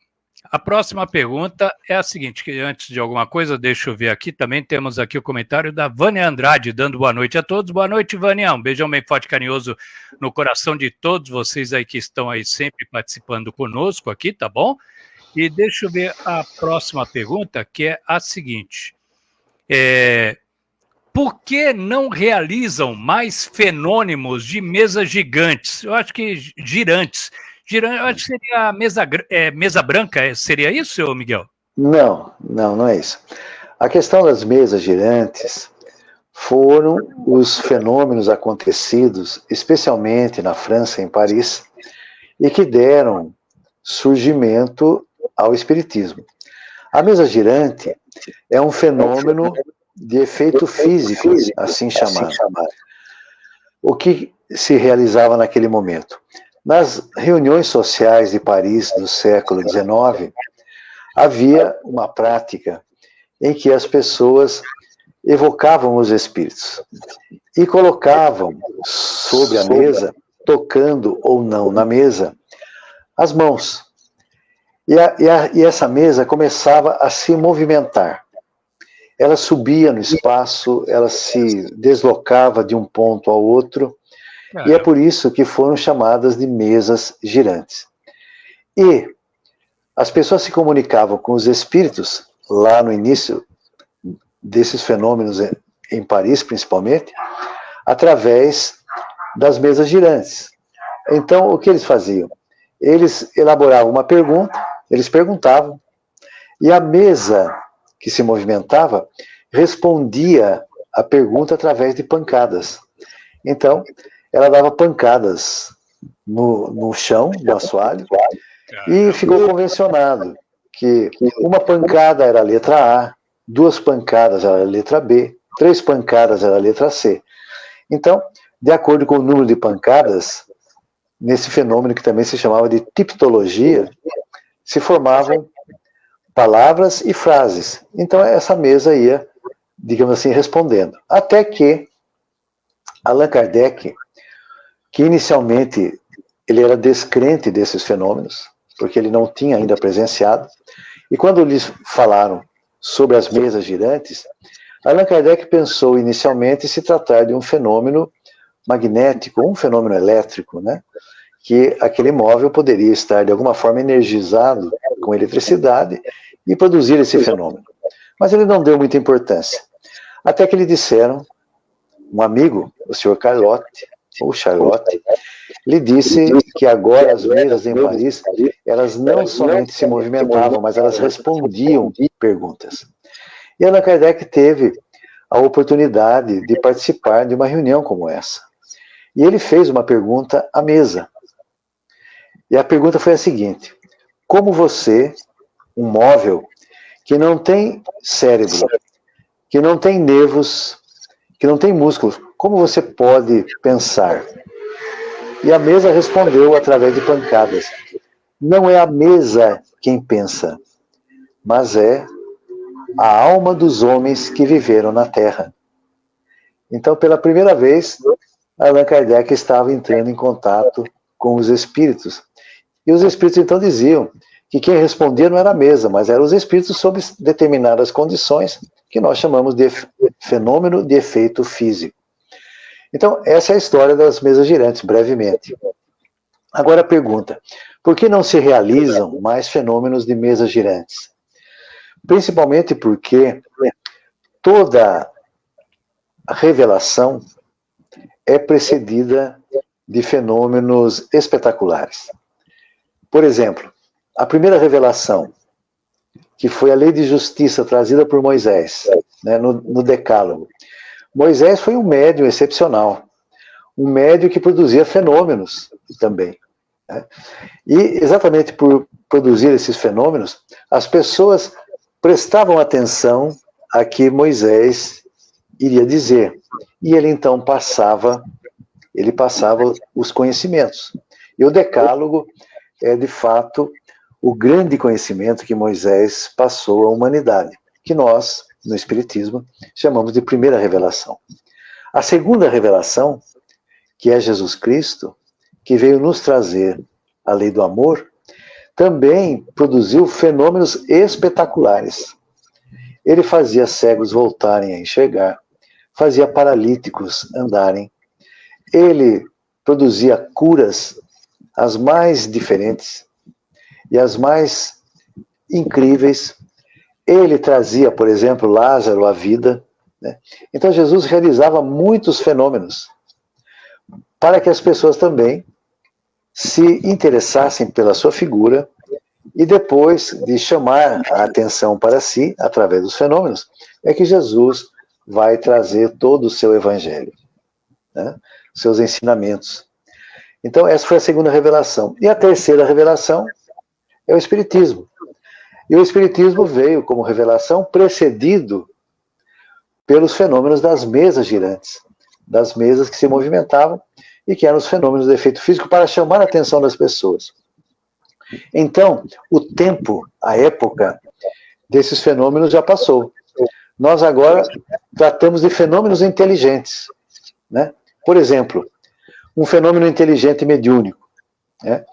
a próxima pergunta é a seguinte, que antes de alguma coisa, deixa eu ver aqui, também temos aqui o comentário da Vânia Andrade, dando boa noite a todos. Boa noite, Vânia, um beijão bem forte e carinhoso no coração de todos vocês aí que estão aí sempre participando conosco aqui, tá bom? E deixa eu ver a próxima pergunta, que é a seguinte, por que não realizam mais fenômenos de mesas gigantes? Eu acho que girantes. Eu acho que seria a mesa branca, seria isso, seu Miguel? Não é isso. A questão das mesas girantes foram os fenômenos acontecidos, especialmente na França, em Paris, e que deram surgimento ao espiritismo. A mesa girante é um fenômeno de efeito físico, assim chamado. O que se realizava naquele momento? Nas reuniões sociais de Paris do século XIX, havia uma prática em que as pessoas evocavam os espíritos e colocavam sobre a mesa, tocando ou não na mesa, as mãos. E essa mesa começava a se movimentar. Ela subia no espaço, ela se deslocava de um ponto ao outro, e é por isso que foram chamadas de mesas girantes. E as pessoas se comunicavam com os espíritos, lá no início desses fenômenos, em Paris principalmente, através das mesas girantes. Então, o que eles faziam? Eles elaboravam uma pergunta, eles perguntavam, e a mesa que se movimentava respondia a pergunta através de pancadas. Então, ela dava pancadas no chão, no assoalho, e ficou convencionado que uma pancada era a letra A, 2 pancadas era a letra B, 3 pancadas era a letra C. Então, de acordo com o número de pancadas, nesse fenômeno que também se chamava de tipologia, se formavam palavras e frases. Então, essa mesa ia, digamos assim, respondendo. Até que Allan Kardec, que inicialmente ele era descrente desses fenômenos, porque ele não tinha ainda presenciado, e quando lhes falaram sobre as mesas girantes, Allan Kardec pensou inicialmente se tratar de um fenômeno magnético, um fenômeno elétrico, né? Que aquele móvel poderia estar de alguma forma energizado com eletricidade e produzir esse fenômeno. Mas ele não deu muita importância. Até que lhe disseram, um amigo, o Sr. Carlotte, ou Charlotte, lhe disse que agora as mesas em Paris, elas não somente se movimentavam, mas elas respondiam perguntas. E Allan Kardec teve a oportunidade de participar de uma reunião como essa. E ele fez uma pergunta à mesa. E a pergunta foi a seguinte: como você, um móvel que não tem cérebro, que não tem nervos, que não tem músculos, como você pode pensar? E a mesa respondeu através de pancadas: não é a mesa quem pensa, mas é a alma dos homens que viveram na Terra. Então, pela primeira vez, Allan Kardec estava entrando em contato com os espíritos. E os espíritos então diziam que quem respondia não era a mesa, mas eram os espíritos sob determinadas condições, que nós chamamos de fenômeno de efeito físico. Então, essa é a história das mesas girantes, brevemente. Agora a pergunta: por que não se realizam mais fenômenos de mesas girantes? Principalmente porque toda revelação é precedida de fenômenos espetaculares. Por exemplo, a primeira revelação, que foi a lei de justiça trazida por Moisés, né, no Decálogo. Moisés foi um médium excepcional, um médium que produzia fenômenos também, né? E exatamente por produzir esses fenômenos, as pessoas prestavam atenção a que Moisés iria dizer, e ele então passava os conhecimentos. E o Decálogo é, de fato, o grande conhecimento que Moisés passou à humanidade, que nós, no Espiritismo, chamamos de primeira revelação. A segunda revelação, que é Jesus Cristo, que veio nos trazer a lei do amor, também produziu fenômenos espetaculares. Ele fazia cegos voltarem a enxergar, fazia paralíticos andarem, ele produzia curas as mais diferentes e as mais incríveis. Ele trazia, por exemplo, Lázaro à vida, né? Então Jesus realizava muitos fenômenos para que as pessoas também se interessassem pela sua figura e depois de chamar a atenção para si, através dos fenômenos, é que Jesus vai trazer todo o seu evangelho, né? Seus ensinamentos. Então, essa foi a segunda revelação. E a terceira revelação é o Espiritismo. E o Espiritismo veio como revelação precedido pelos fenômenos das mesas girantes, das mesas que se movimentavam e que eram os fenômenos de efeito físico para chamar a atenção das pessoas. Então, o tempo, a época desses fenômenos já passou. Nós agora tratamos de fenômenos inteligentes, né? Por exemplo, um fenômeno inteligente mediúnico, né?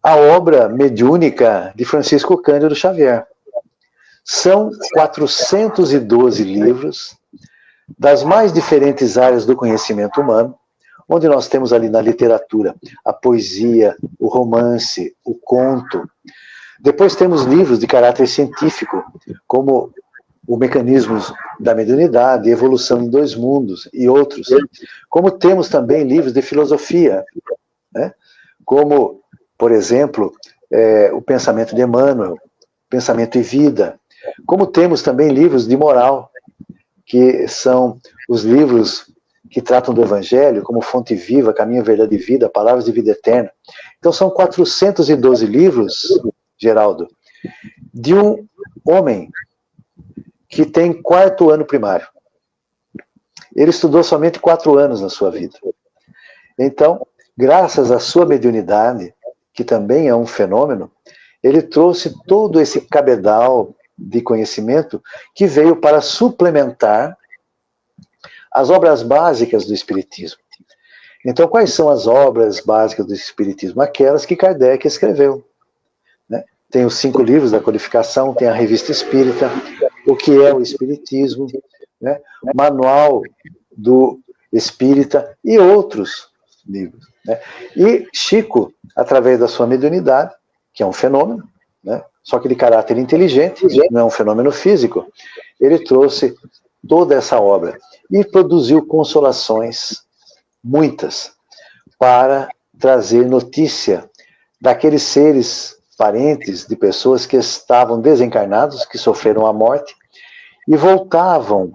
A obra mediúnica de Francisco Cândido Xavier. São 412 livros das mais diferentes áreas do conhecimento humano, onde nós temos ali na literatura a poesia, o romance, o conto. Depois temos livros de caráter científico, como o Mecanismos da Mediunidade, Evolução em Dois Mundos e outros. Como temos também livros de filosofia, né? Como, por exemplo, o Pensamento de Emmanuel, Pensamento e Vida. Como temos também livros de moral, que são os livros que tratam do Evangelho como fonte viva, caminho, verdade e vida, palavras de vida eterna. Então são 412 livros, Geraldo, de um homem que tem 4º ano primário. Ele estudou somente 4 anos na sua vida. Então, graças à sua mediunidade, que também é um fenômeno, ele trouxe todo esse cabedal de conhecimento que veio para suplementar as obras básicas do Espiritismo. Então, quais são as obras básicas do Espiritismo? Aquelas que Kardec escreveu. Né? Tem os 5 livros da codificação, tem a Revista Espírita, o que é o Espiritismo, né? Manual do Espírita e outros livros. Né? E Chico, através da sua mediunidade, que é um fenômeno, né? Só que de caráter inteligente, não é um fenômeno físico, ele trouxe toda essa obra e produziu consolações, muitas, para trazer notícia daqueles seres parentes de pessoas que estavam desencarnados, que sofreram a morte, e voltavam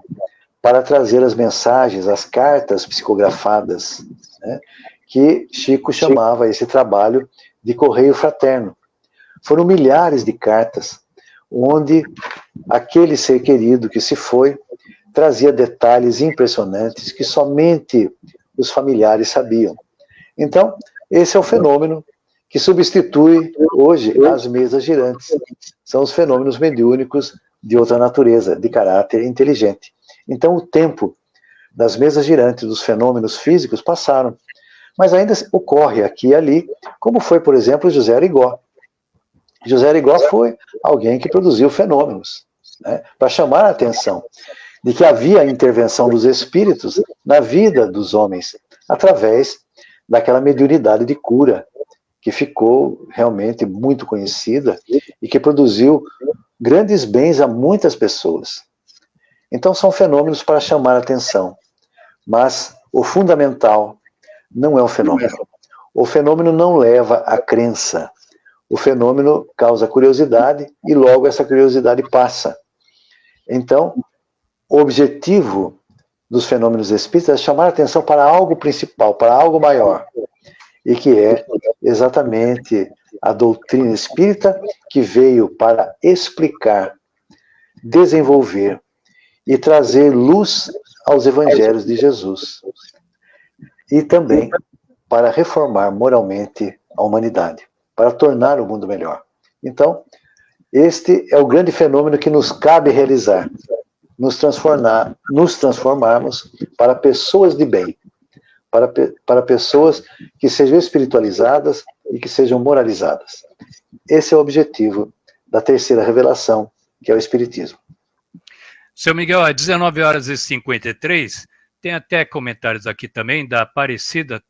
para trazer as mensagens, as cartas psicografadas, né, que Chico chamava esse trabalho de correio fraterno. Foram milhares de cartas, onde aquele ser querido que se foi trazia detalhes impressionantes que somente os familiares sabiam. Então, esse é o fenômeno que substitui hoje as mesas girantes. São os fenômenos mediúnicos de outra natureza, de caráter inteligente. Então, o tempo das mesas girantes, dos fenômenos físicos, passaram. Mas ainda ocorre aqui e ali, como foi, por exemplo, José Arigó. José Arigó foi alguém que produziu fenômenos, né, para chamar a atenção de que havia a intervenção dos espíritos na vida dos homens, através daquela mediunidade de cura, que ficou realmente muito conhecida e que produziu grandes bens a muitas pessoas. Então são fenômenos para chamar a atenção, mas o fundamental não é o fenômeno. O fenômeno não leva à crença. O fenômeno causa curiosidade e logo essa curiosidade passa. Então, o objetivo dos fenômenos espíritas é chamar a atenção para algo principal, para algo maior, e que é exatamente a doutrina espírita, que veio para explicar, desenvolver e trazer luz aos evangelhos de Jesus, e também para reformar moralmente a humanidade, para tornar o mundo melhor. Então, este é o grande fenômeno que nos cabe realizar, nos transformarmos para pessoas de bem, para pessoas que sejam espiritualizadas e que sejam moralizadas. Esse é o objetivo da terceira revelação, que é o Espiritismo. Seu Miguel, às 19h53, tem até comentários aqui também da Aparecida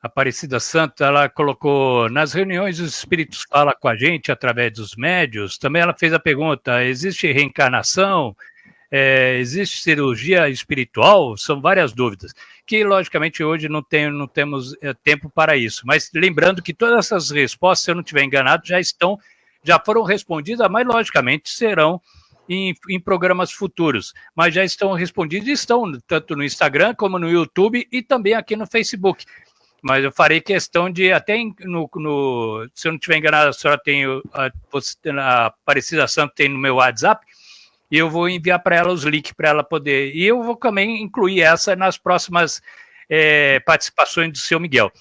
Aparecida Santa, ela colocou: nas reuniões os espíritos falam com a gente através dos médios. Também ela fez a pergunta: existe reencarnação? Existe cirurgia espiritual? São várias dúvidas, que logicamente hoje não temos tempo para isso. Mas lembrando que todas essas respostas, se eu não estiver enganado, já foram respondidas, mas logicamente serão em programas futuros, mas já estão respondidas e estão tanto no Instagram como no YouTube e também aqui no Facebook. Mas eu farei questão de, até se eu não estiver enganado, a senhora tem a Aparecida Santo tem no meu WhatsApp, e eu vou enviar para ela os links para ela poder. E eu vou também incluir essa nas próximas participações do seu Miguel.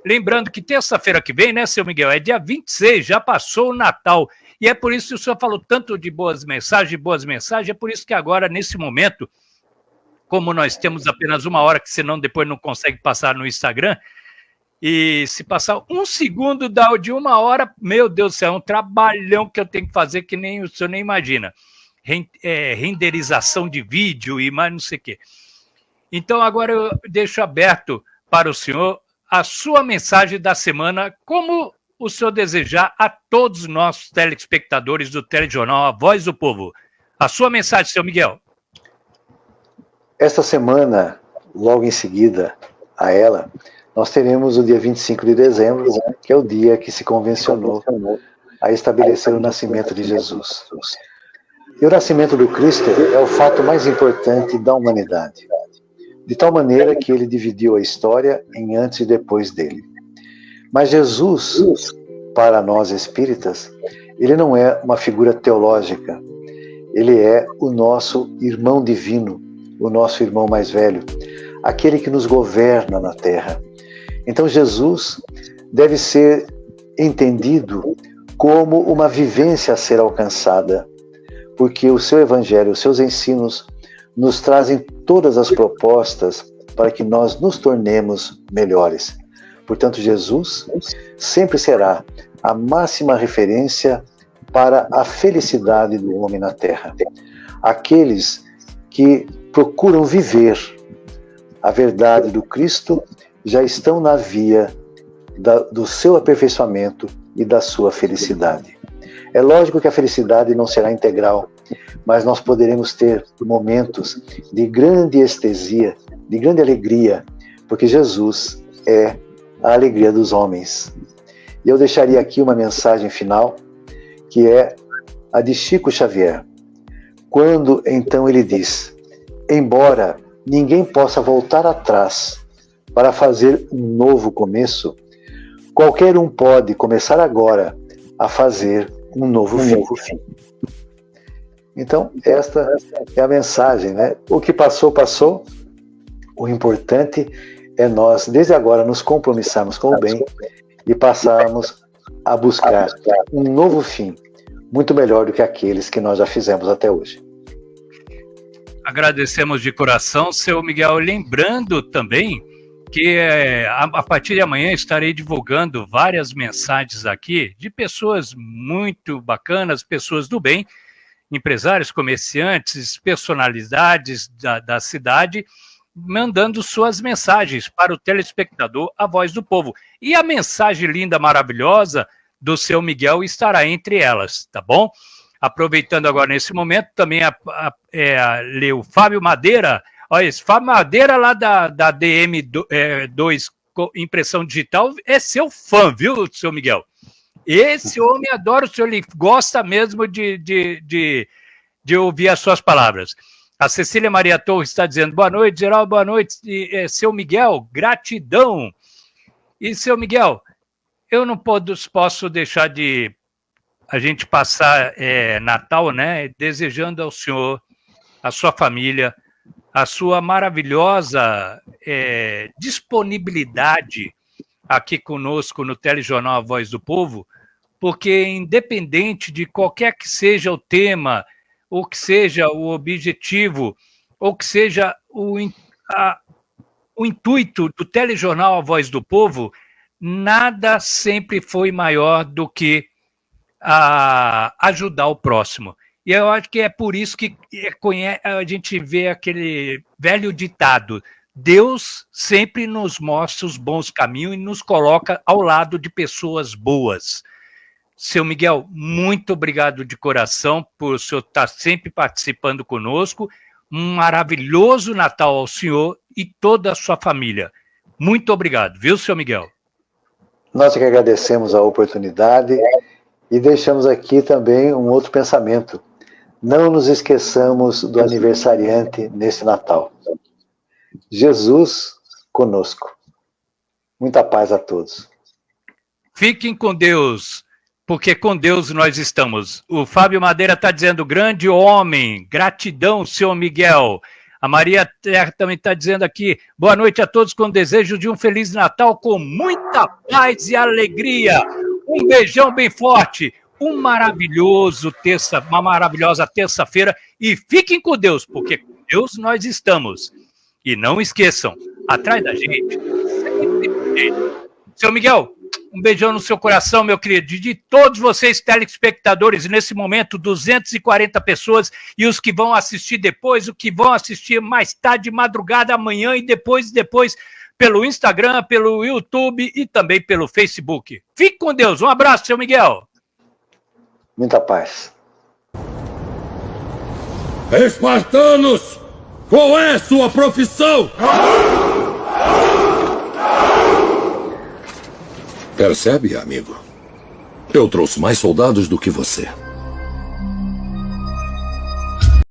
Lembrando que terça-feira que vem, né, seu Miguel, é dia 26, já passou o Natal. E é por isso que o senhor falou tanto de boas mensagens, é por isso que agora, nesse momento, como nós temos apenas 1 hora, que senão depois não consegue passar no Instagram, e se passar 1 segundo de 1 hora, meu Deus do céu, é um trabalhão que eu tenho que fazer que nem o senhor nem imagina. Renderização de vídeo e mais não sei o quê. Então agora eu deixo aberto para o senhor a sua mensagem da semana, como o senhor desejar a todos os nossos telespectadores do Telejornal A Voz do Povo. A sua mensagem, seu Miguel. Esta semana, logo em seguida a ela, nós teremos o dia 25 de dezembro, que é o dia que se convencionou a estabelecer o nascimento de Jesus. E o nascimento do Cristo é o fato mais importante da humanidade. de tal maneira que ele dividiu a história em antes e depois dele. Mas Jesus, para nós espíritas, ele não é uma figura teológica, ele é o nosso irmão divino, o nosso irmão mais velho, aquele que nos governa na Terra. Então Jesus deve ser entendido como uma vivência a ser alcançada, porque o seu evangelho, os seus ensinos nos trazem todas as propostas para que nós nos tornemos melhores. Portanto, Jesus sempre será a máxima referência para a felicidade do homem na Terra. Aqueles que procuram viver a verdade do Cristo já estão na via do seu aperfeiçoamento e da sua felicidade. É lógico que a felicidade não será integral, mas nós poderemos ter momentos de grande estesia, de grande alegria, porque Jesus é a alegria dos homens. E eu deixaria aqui uma mensagem final, que é a de Chico Xavier, quando então ele diz: embora ninguém possa voltar atrás para fazer um novo começo, qualquer um pode começar agora a fazer um novo fim. Então, esta é a mensagem, né? O que passou, passou. O importante é nós, desde agora, nos compromissarmos com o bem e passarmos a buscar um novo fim, muito melhor do que aqueles que nós já fizemos até hoje. Agradecemos de coração, seu Miguel, lembrando também que a partir de amanhã estarei divulgando várias mensagens aqui de pessoas muito bacanas, pessoas do bem, empresários, comerciantes, personalidades da cidade, mandando suas mensagens para o telespectador, a voz do povo. E a mensagem linda, maravilhosa do seu Miguel estará entre elas, tá bom? Aproveitando agora nesse momento, também ler o Fábio Madeira. Olha, esse Fábio Madeira lá da DM2 Impressão Digital é seu fã, viu, seu Miguel? Esse homem adora o senhor, ele gosta mesmo de ouvir as suas palavras. A Cecília Maria Torres está dizendo: boa noite, Geraldo, boa noite. Seu Miguel, gratidão. E, seu Miguel, eu não posso deixar de a gente passar Natal, né, desejando ao senhor, à sua família, a sua maravilhosa disponibilidade aqui conosco no Telejornal A Voz do Povo, porque independente de qualquer que seja o tema, ou que seja o objetivo, ou que seja o intuito do Telejornal A Voz do Povo, nada sempre foi maior do que ajudar o próximo. E eu acho que é por isso que a gente vê aquele velho ditado: Deus sempre nos mostra os bons caminhos e nos coloca ao lado de pessoas boas. Seu Miguel, muito obrigado de coração por o senhor estar sempre participando conosco. Um maravilhoso Natal ao senhor e toda a sua família. Muito obrigado, viu, seu Miguel? Nós que agradecemos a oportunidade e deixamos aqui também um outro pensamento. Não nos esqueçamos do aniversariante nesse Natal. Jesus conosco. Muita paz a todos. Fiquem com Deus, porque com Deus nós estamos. O Fábio Madeira está dizendo: grande homem, gratidão, senhor Miguel. A Maria Terra também está dizendo aqui: boa noite a todos, com desejo de um Feliz Natal com muita paz e alegria. Um beijão bem forte. Uma maravilhosa terça-feira, e fiquem com Deus, porque com Deus nós estamos. E não esqueçam, atrás da gente, sempre. Seu Miguel, um beijão no seu coração, meu querido, de todos vocês telespectadores, nesse momento 240 pessoas, e os que vão assistir depois, os que vão assistir mais tarde, madrugada, amanhã, e depois pelo Instagram, pelo YouTube e também pelo Facebook. Fique com Deus, um abraço, seu Miguel. Muita paz. Espartanos, qual é sua profissão? Percebe, amigo? Eu trouxe mais soldados do que você.